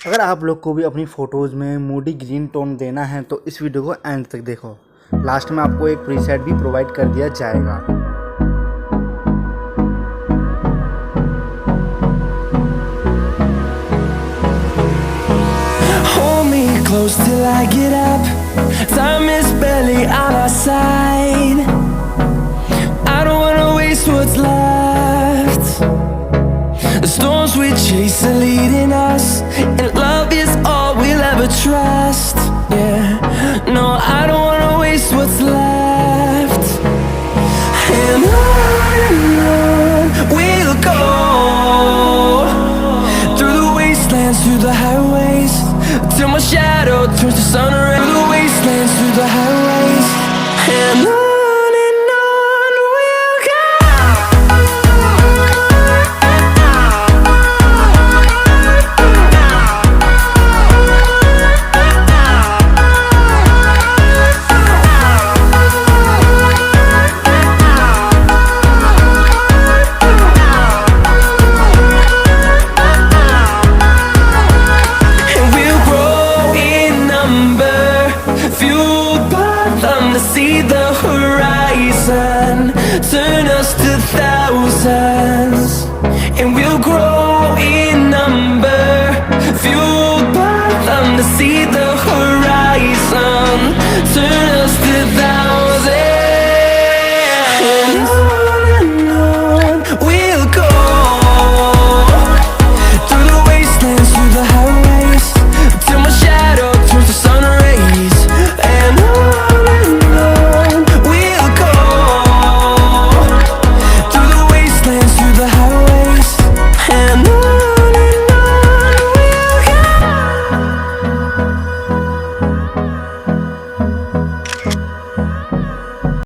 अगर आप लोग को भी अपनी फ़ोटोज़ में मूडी ग्रीन टोन देना है तो इस वीडियो को एंड तक देखो। लास्ट में आपको एक प्रीसेट भी प्रोवाइड कर दिया जाएगा। Hold me close till I get up. Time is barely on our side. I don't wanna waste what's left. The storms we chase are leading us, and love is all we'll ever trust. Yeah, no, I don't wanna waste what's left. And on we'll go, through the wastelands, through the highways, till my shadow turns to sun rays. Through the wastelands, through the highways, and on.